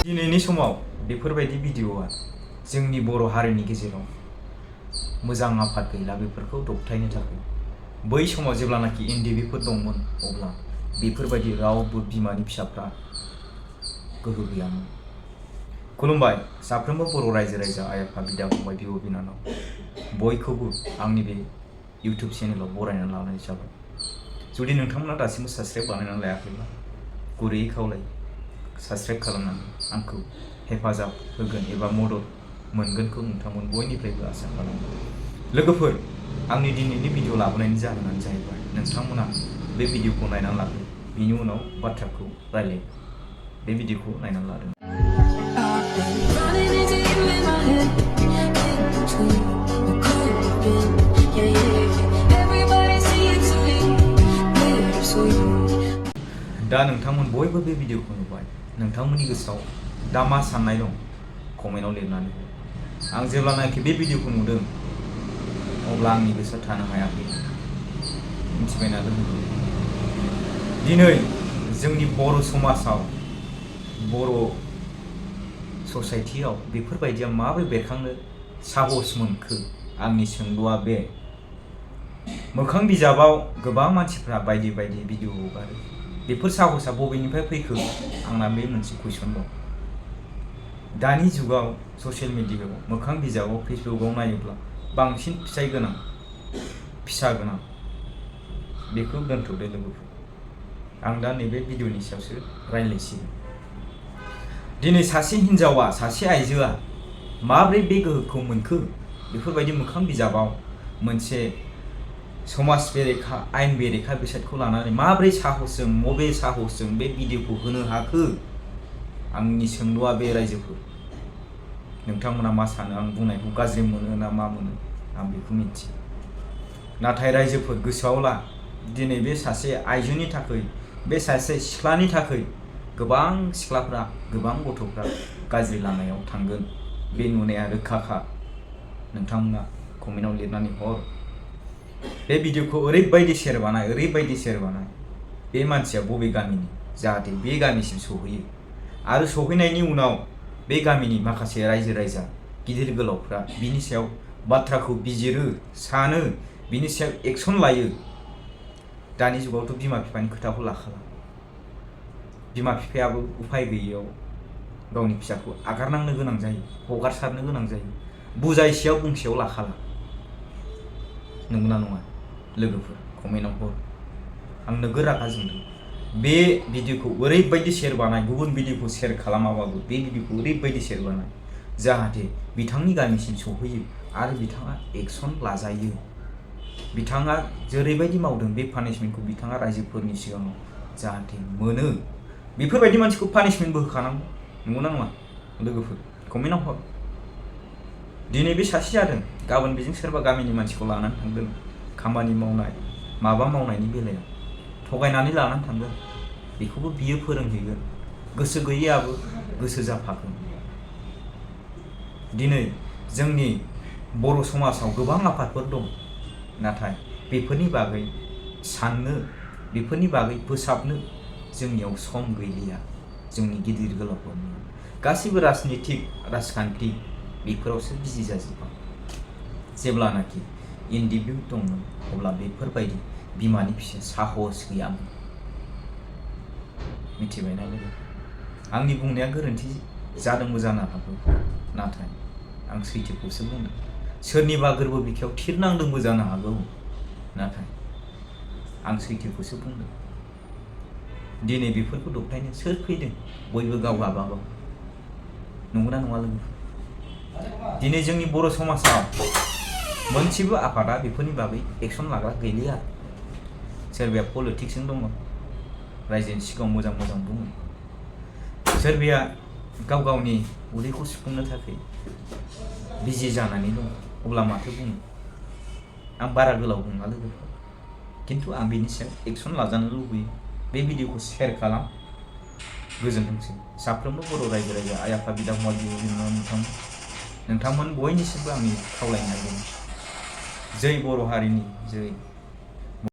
दिनैनि समाव बेफोरबायदि भिडिअआ जोंनि बर' हारिनि गेजेराव मोजां आफाद गैला बेफोरखौ दबथायनो थाखाय। बै समाव जेब्लानाखि एनडिएफबिफोर दंमोन अब्ला बेफोरबायदि रावबो बिमानि फिसाफ्रा गोहो गैयामोन। खुलुमबाय साफ्रोमबो बर' रायजो राजा आइ आफा बिदा फंबाय बिब' बिनानाव बयखौबो आंनि बे इउटिउब चेनेलाव बरायनानै लानाय जाबाय। जुदि नोंथांमोना दासिमबो साबस्क्राइब बानायनानै लायाखैब्ला गुरैयै खावलायो साबस्क्राइब खालामनानै आंखौ हेफाजाब होगोन एबा मदद मोनगोनखौ नोंथांमोन बयनिफ्रायबो आसा खालामो। लोगोफोर, आंनि दिनैनि भिडिअ लाबोनायनि जाहोनानो जाहैबाय नोंथांमोना बे भिडिअखौ नायनानै लादो, बिनि उनाव बाथ्राखौ रायलाय। बे भिडिअखौ नायनानै लादो। दा नोंथांमोन बयबो बे भिडिअखौ नुबाय, नोंथांमोननि गोसोआव दा मा साननाय दं कमेन्टआव लिरनानै हो। आं जेब्लानाखि बे भिडिअखौ नुदों अब्ला आंनि गोसोआ थानो हायाखै। मिथिबायना लोगोफोर? दिनै जोंनि बर' समाजाव बर' ससाइटियाव बेफोरबायदिया माबोरै बेरखांनो साहस मोनखो? आंनि सोंलुआ बे। मोखां बिजाबाव गोबां मानसिफ्रा बायदि बायदि भिडिअ हगारो, बेफोर साहसआ बबेनिफ्राय फैखो? आंना बे मोनसे कुइसन दं। दानि जुगाव ससियेल मिडियायाव मोखां बिजाबाव फेसबुकआव नायोब्ला बांसिन फिथाइ गोनां फिसा गोनां बेखौ दोनथ'दो लोगोफोर। आं दा नैबे भिडिअनि सायावसो रायज्लायसिगोन। दिनै सासे हिन्जावा सासे आइजोआ माब्रै बे गोहोखौ मोनखो? बेफोरबायदि मोखां बिजाबाव मोनसे समाज बेरेखा आयेन बेरेखा बेसादखौ लानानै माब्रै साहसजों मबे साहसजों बे भिडिअखौ होनो हाखो? आंनि सोंलुआ बे रायजोफोर। नोंथांमोना मा सानो? आं बुंनायखौ गाज्रि मोनो ना मा मोनो आं बेखौ मिथिया। नाथाय रायजोफोर गोसोआव ला, दिनै बे सासे आइजोनि थाखाय, बे सासे सिख्लानि थाखाय गोबां सिख्लाफ्रा गोबां गथ'फ्रा गाज्रि लामायाव थांगोन, बे नुनाया रोखाखा। नोंथांमोना कमेन्टआव लिरनानै हर। बे भिडिअखौ ओरैबायदि शेयार बानाय बे मानसिया बबे गामिनि, जाहाथे बे गामिसिम सहैयो आरो सहैनायनि उनाव बे गामिनि माखासे रायजो राजा गिदिर गोलावफ्रा बिनि सायाव बाथ्राखौ बिजिरो, सानो, बिनि सायाव एक्सन लायो। दानि जुगावथ' बिमा बिफानि खोथाखौ लाखाला। बिमा बिफायाबो उफाय गैयैयाव गावनि फिसाखौ आगारनांनो गोनां जायो, हगारसारनो गोनां जायो। बुजायसेयाव बुंसेयाव लाखाला। नंगौना नङा लोगोफोर? कमेन्टआव हर। आं नोगोद रागा जोंदों। बे भिडिअखौ ओरैबायदि शेयार बानाय, गुबुन भिडिअखौ शेयार खालामाबाबो बे भिडिअखौ ओरैबायदि शेयार बानाय जाहाथे बिथांनि गामिसिम सहैयो आरो बिथाङा एक्सन लाजायो। बिथाङा जेरैबायदि मावदों बे पानिशमेन्टखौ बिथाङा रायजोफोरनि सिगाङाव जाहाथे मोनो। बेफोरबायदि मानसिखौ पानिशमेन्टबो होखानांगौ। नंगौना नङा लोगोफोर? कमेन्टआव हर। दिनै बे सासे जादों, गाबोन बेजों सोरबा गामिनि मानसिखौ लानानै थांगोन। खामानि मावनाय माबा मावनायनि बेलायाव थगायनानै लानानै थांगोन। बेखौबो बियो फोरोंहैगोन। गोसो गैयैयाबो गोसो जाफागोन। दिनै जोंनि बर' समाजाव गोबां आफादफोर दं, नाथाय बेफोरनि बागै साननो, बेफोरनि बागै फोसाबनो जोंनियाव सम गैलिया। जोंनि गिदिर गोलावफोरनि गासैबो राजखान्थि बेफोरावसो बिजि जाजोब्बाय। जेब्लानाखि एनडिएफबि दंमोन अब्ला बेफोरबायदि बिमानि फिसा साहस गैयामोन। मिथिबायना लोगो? आंनि बुंनाया गोरोन्थि जादोंबो जानो हागौ, नाथाय आं सैथोखौसो बुंदों। सोरनिबा गोरबो बिखायाव थिर नांदोंबो जानो हागौ, नाथाय आं सैथोखौसो बुंदों। दिनै बेफोरखौ दबथायनो सोर फैदों? बयबो गाव गाबागाव। नंगौना नङा लोगोफोर? दिनै जोंनि बर' समाजाव मोनसेबो आफादा बेफोरनि बागै एक्सन लाग्रा गैलिया। सोरबाया पलिटिक्सजों दङ, रायजोनि सिगाङाव मोजां मोजां बुङो। सोरबाया गाव गावनि उदैखौ सुफुंनो थाखाय बिजि जानानै दङ। अब्ला माथो बुङो? आं बारा गोलाव बुङा लोगोफोर, खिन्थु आं बेनि सायाव एक्सन लाजानो लुबैयो। बे भिडिअखौ शेयार खालाम। गोजोनथोंसै साफ्रोमबो बर' रायजो राजा आइ आफा बिदा फंबाय बिब' बिनानाव नोंथांमोन बयनिसिमबो आंनि खावलायनाय दं। जै बर' हारिनि जै।